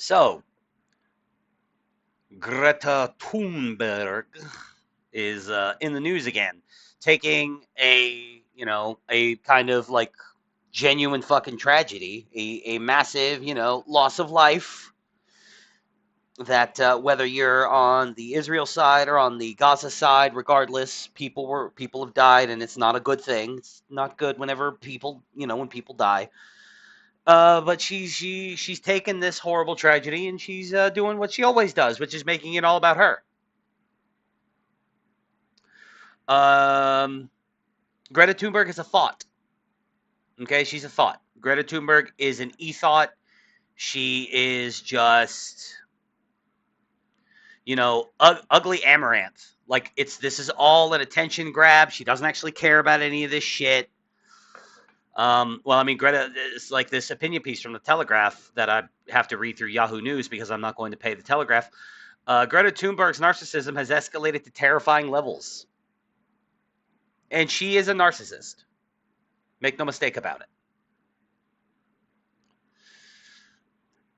So, Greta Thunberg is in the news again, taking a kind of like genuine fucking tragedy, a massive, loss of life that whether you're on the Israel side or on the Gaza side, regardless, people have died, and it's not a good thing. It's not good whenever people, when people die. But she's taken this horrible tragedy and she's doing what she always does, which is making it all about her. Um, Greta Thunberg is a thought. Okay, she's a thought. Greta Thunberg is an e-thought. She is just, ugly amaranth. Like this is all an attention grab. She doesn't actually care about any of this shit. Well, I mean, Greta is like this opinion piece from the Telegraph that I have to read through Yahoo News because I'm not going to pay the Telegraph. Greta Thunberg's narcissism has escalated to terrifying levels. And she is a narcissist. Make no mistake about it.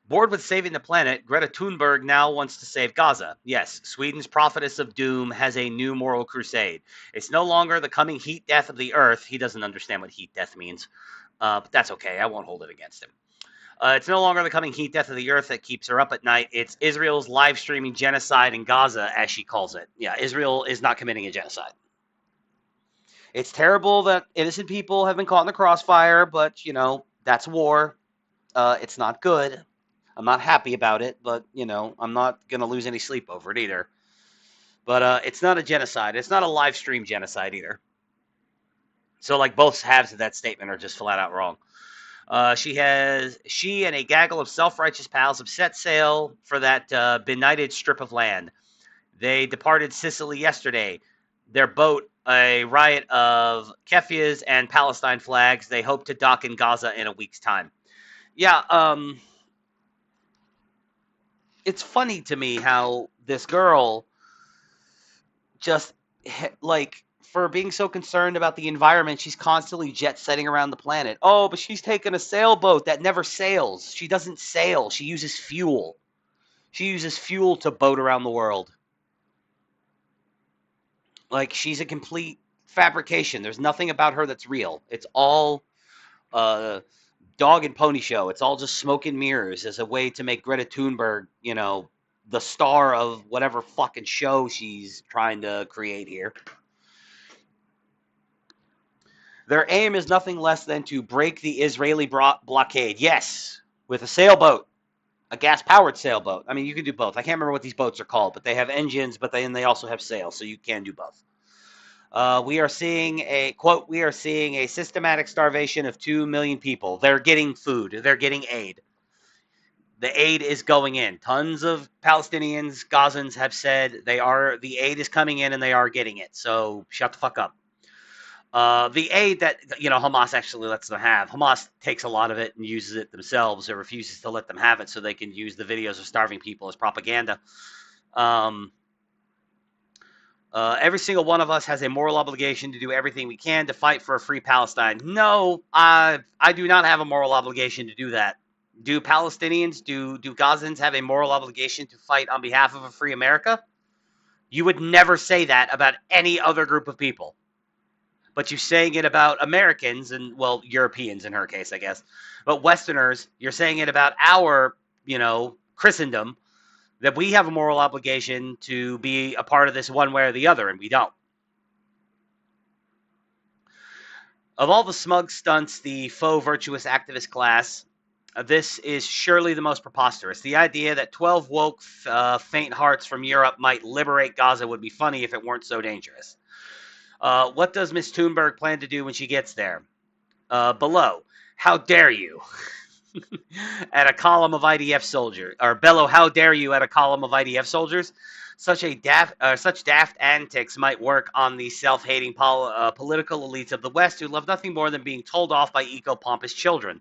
Bored with saving the planet, Greta Thunberg now wants to save Gaza. Yes, Sweden's prophetess of doom has a new moral crusade. It's no longer the coming heat death of the earth. He doesn't understand what heat death means, but that's okay. I won't hold it against him. It's no longer the coming heat death of the earth that keeps her up at night. It's Israel's live streaming genocide in Gaza, as she calls it. Yeah, Israel is not committing a genocide. It's terrible that innocent people have been caught in the crossfire, but, that's war. It's not good. I'm not happy about it, but, I'm not going to lose any sleep over it either. But it's not a genocide. It's not a live stream genocide either. So, like, both halves of that statement are just flat out wrong. She and a gaggle of self-righteous pals have set sail for that benighted strip of land. They departed Sicily yesterday. Their boat, a riot of keffiyehs and Palestine flags. They hope to dock in Gaza in a week's time. Yeah, it's funny to me how this girl just, like, for being so concerned about the environment, she's constantly jet setting around the planet. Oh, but she's taken a sailboat that never sails. She doesn't sail. She uses fuel. She uses fuel to boat around the world. Like, she's a complete fabrication. There's nothing about her that's real. It's all uh, dog and pony show. It's all just smoke and mirrors as a way to make Greta Thunberg, the star of whatever fucking show she's trying to create here. Their aim is nothing less than to break the Israeli blockade. Yes, with a sailboat, a gas-powered sailboat. I mean, you can do both. I can't remember what these boats are called, but they have engines, but they also have sails, so you can do both. We are seeing a systematic starvation of 2 million people. They're getting food. They're getting aid. The aid is going in. Tons of Palestinians, Gazans have said the aid is coming in and they are getting it. So shut the fuck up. The aid that Hamas actually lets them have, Hamas takes a lot of it and uses it themselves, or refuses to let them have it so they can use the videos of starving people as propaganda. Every single one of us has a moral obligation to do everything we can to fight for a free Palestine. No, I do not have a moral obligation to do that. Do Palestinians, do Gazans have a moral obligation to fight on behalf of a free America? You would never say that about any other group of people. But you're saying it about Americans and, well, Europeans in her case, I guess. But Westerners, you're saying it about our, Christendom, that we have a moral obligation to be a part of this one way or the other, and we don't. Of all the smug stunts, the faux virtuous activist class, this is surely the most preposterous. The idea that 12 woke, faint hearts from Europe might liberate Gaza would be funny if it weren't so dangerous. What does Miss Thunberg plan to do when she gets there? Below, how dare you? At a column of IDF soldiers, or bellow, how dare you at a column of IDF soldiers? Such daft antics might work on the self-hating political elites of the West who love nothing more than being told off by eco-pompous children.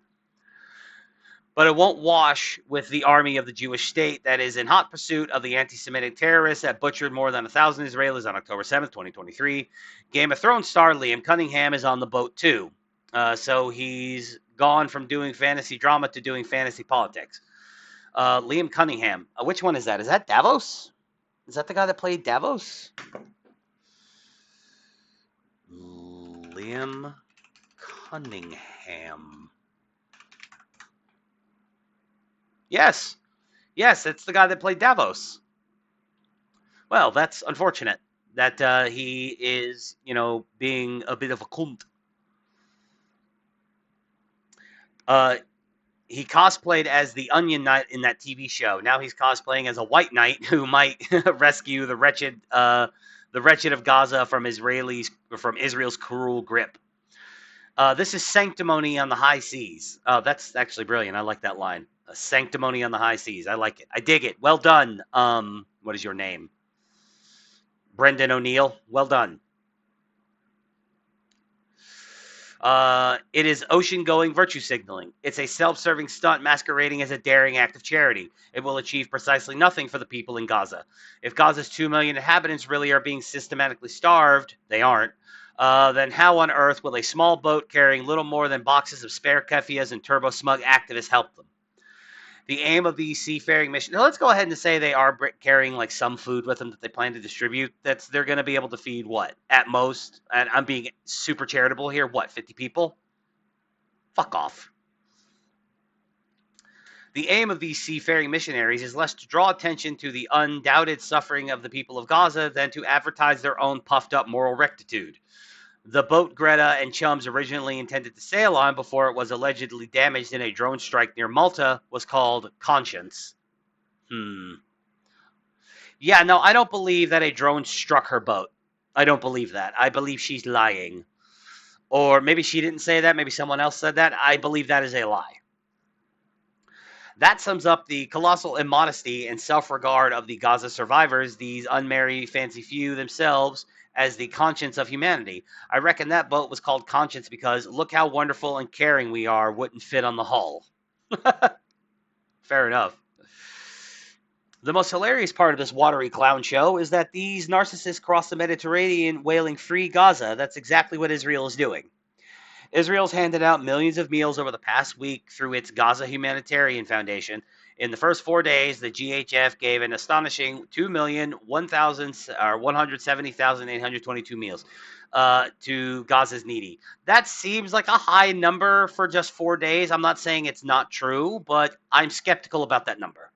But it won't wash with the army of the Jewish state that is in hot pursuit of the anti-Semitic terrorists that butchered more than 1,000 Israelis on October 7th, 2023. Game of Thrones star Liam Cunningham is on the boat too. So he's gone from doing fantasy drama to doing fantasy politics. Liam Cunningham. Which one is that? Is that Davos? Is that the guy that played Davos? Liam Cunningham. Yes. Yes, it's the guy that played Davos. Well, that's unfortunate that he is, being a bit of a cunt. He cosplayed as the Onion Knight in that TV show. Now he's cosplaying as a White Knight who might rescue the wretched of Gaza from Israel's cruel grip. This is sanctimony on the high seas. That's actually brilliant. I like that line. Sanctimony on the high seas. I like it. I dig it. Well done. What is your name? Brendan O'Neill. Well done. It is ocean-going virtue signaling. It's a self-serving stunt masquerading as a daring act of charity. It will achieve precisely nothing for the people in Gaza. If Gaza's 2 million inhabitants really are being systematically starved, they aren't, then how on earth will a small boat carrying little more than boxes of spare kefias and turbo-smug activists help them? The aim of the seafaring mission. Now, let's go ahead and say they are carrying like some food with them that they plan to distribute. They're going to be able to feed what at most. And I'm being super charitable here. What, 50 people? Fuck off. The aim of these seafaring missionaries is less to draw attention to the undoubted suffering of the people of Gaza than to advertise their own puffed up moral rectitude. The boat Greta and chums originally intended to sail on before it was allegedly damaged in a drone strike near Malta was called Conscience. Yeah, no, I don't believe that a drone struck her boat. I don't believe that. I believe she's lying. Or maybe she didn't say that. Maybe someone else said that. I believe that is a lie. That sums up the colossal immodesty and self-regard of the Gaza survivors, these unmarried fancy few themselves, as the conscience of humanity. I reckon that boat was called Conscience because look how wonderful and caring we are wouldn't fit on the hull. Fair enough. The most hilarious part of this watery clown show is that these narcissists cross the Mediterranean wailing free Gaza. That's exactly what Israel is doing. Israel's handed out millions of meals over the past week through its Gaza Humanitarian Foundation. In the first 4 days, the GHF gave an astonishing 2,170,822 meals to Gaza's needy. That seems like a high number for just 4 days. I'm not saying it's not true, but I'm skeptical about that number.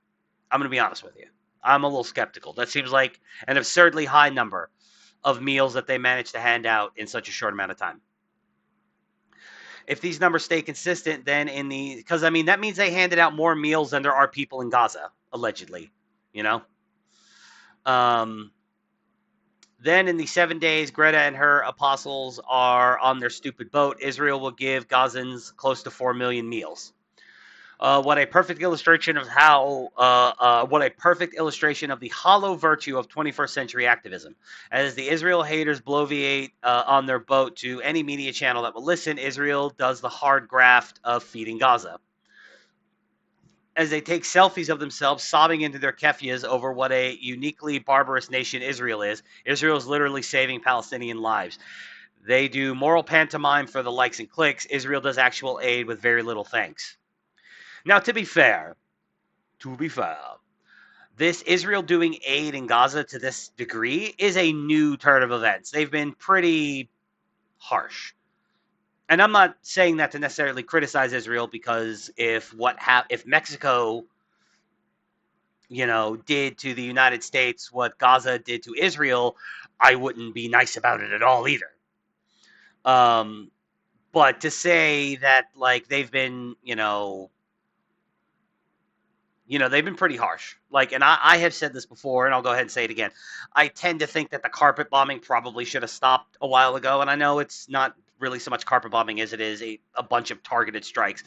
I'm going to be honest with you. I'm a little skeptical. That seems like an absurdly high number of meals that they managed to hand out in such a short amount of time. If these numbers stay consistent, then because that means they handed out more meals than there are people in Gaza, allegedly, Then in the 7 days, Greta and her apostles are on their stupid boat. Israel will give Gazans close to 4 million meals. What a perfect illustration of the hollow virtue of 21st century activism. As the Israel haters bloviate on their boat to any media channel that will listen, Israel does the hard graft of feeding Gaza. As they take selfies of themselves sobbing into their kefias over what a uniquely barbarous nation Israel is, Israel is literally saving Palestinian lives. They do moral pantomime for the likes and clicks. Israel does actual aid with very little thanks. Now, to be fair, this Israel doing aid in Gaza to this degree is a new turn of events. They've been pretty harsh. And I'm not saying that to necessarily criticize Israel, because if Mexico, did to the United States what Gaza did to Israel, I wouldn't be nice about it at all either. But to say that, like, they've been, they've been pretty harsh. Like, and I have said this before, and I'll go ahead and say it again. I tend to think that the carpet bombing probably should have stopped a while ago. And I know it's not really so much carpet bombing as it is a bunch of targeted strikes.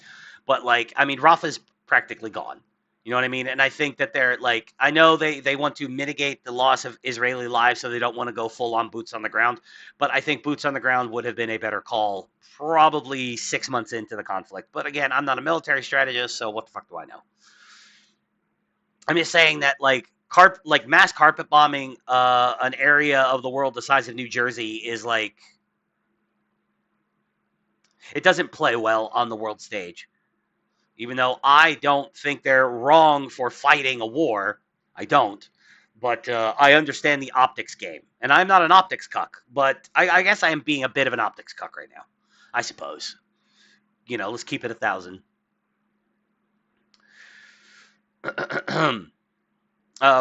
But, Rafah's practically gone. You know what I mean? And I think that they're, like, I know they want to mitigate the loss of Israeli lives, so they don't want to go full-on boots on the ground. But I think boots on the ground would have been a better call probably 6 months into the conflict. But again, I'm not a military strategist, so what the fuck do I know? I'm just saying that, mass carpet bombing an area of the world the size of New Jersey is, like, it doesn't play well on the world stage. even though I don't think they're wrong for fighting a war. I don't. But I understand the optics game. And I'm not an optics cuck, but I guess I am being a bit of an optics cuck right now. I suppose. Let's keep it 1,000.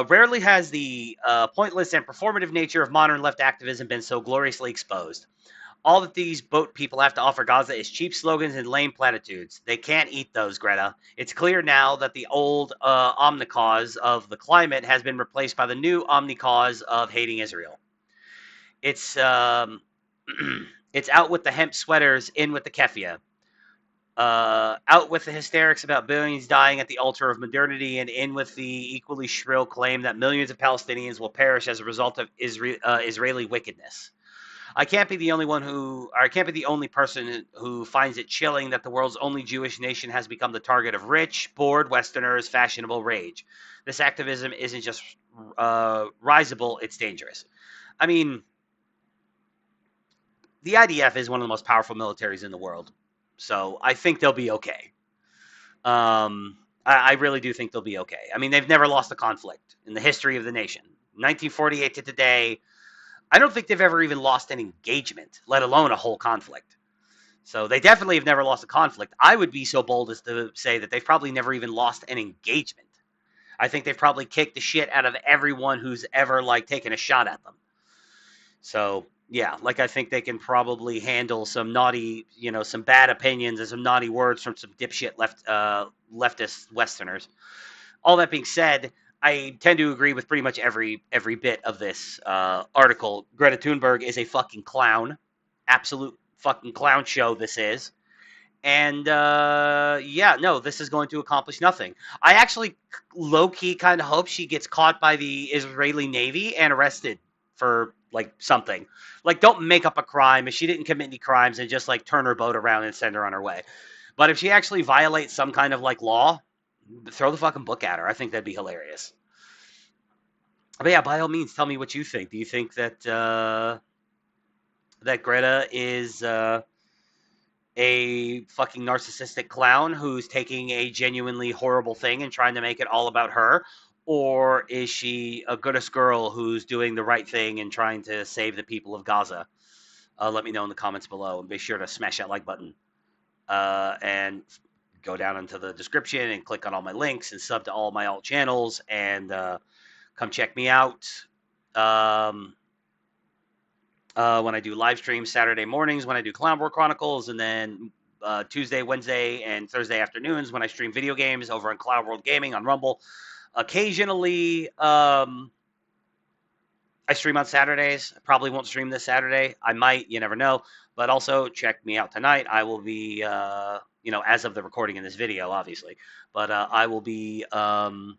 Rarely has the pointless and performative nature of modern left activism been so gloriously exposed. All that these boat people have to offer Gaza is cheap slogans and lame platitudes. They can't eat those, Greta. It's clear now that the old omnicause of the climate has been replaced by the new omnicause of hating Israel. It's it's out with the hemp sweaters, in with the keffia. Out with the hysterics about billions dying at the altar of modernity, and in with the equally shrill claim that millions of Palestinians will perish as a result of Israeli wickedness. I can't be the only person who finds it chilling that the world's only Jewish nation has become the target of rich, bored Westerners' fashionable rage. This activism isn't just risible; it's dangerous. I mean, the IDF is one of the most powerful militaries in the world, so I think they'll be okay. I really do think they'll be okay. I mean, they've never lost a conflict in the history of the nation. 1948 to today, I don't think they've ever even lost an engagement, let alone a whole conflict. So they definitely have never lost a conflict. I would be so bold as to say that they've probably never even lost an engagement. I think they've probably kicked the shit out of everyone who's ever taken a shot at them. So yeah, I think they can probably handle some naughty, some bad opinions and some naughty words from some dipshit leftist Westerners. All that being said, I tend to agree with pretty much every bit of this article. Greta Thunberg is a fucking clown, absolute fucking clown show. This is, and yeah, no, this is going to accomplish nothing. I actually low key kind of hope she gets caught by the Israeli Navy and arrested for something. Don't make up a crime if she didn't commit any crimes, and just turn her boat around and send her on her way. But if she actually violates some kind of law, throw the fucking book at her. I think that'd be hilarious. But yeah, by all means, tell me what you think. Do you think that that Greta is a fucking narcissistic clown who's taking a genuinely horrible thing and trying to make it all about her? Or is she a goodest girl who's doing the right thing and trying to save the people of Gaza? Let me know in the comments below, and be sure to smash that like button. And go down into the description and click on all my links and sub to all my alt channels, and come check me out. When I do live streams Saturday mornings when I do Clown War Chronicles, and then Tuesday, Wednesday, and Thursday afternoons when I stream video games over on Cloud World Gaming on Rumble. Occasionally, I stream on Saturdays. I probably won't stream this Saturday. I might, you never know. But also check me out tonight. I will be, as of the recording in this video, obviously. But I will be on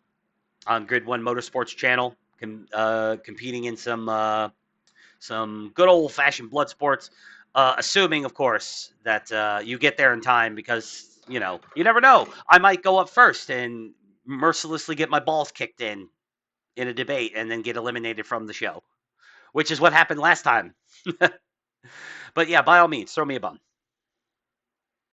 Grid One Motorsports channel, competing in some good old-fashioned blood sports, assuming, of course, that you get there in time, because, you never know. I might go up first and mercilessly get my balls kicked in a debate and then get eliminated from the show, which is what happened last time. But yeah, by all means, throw me a bone.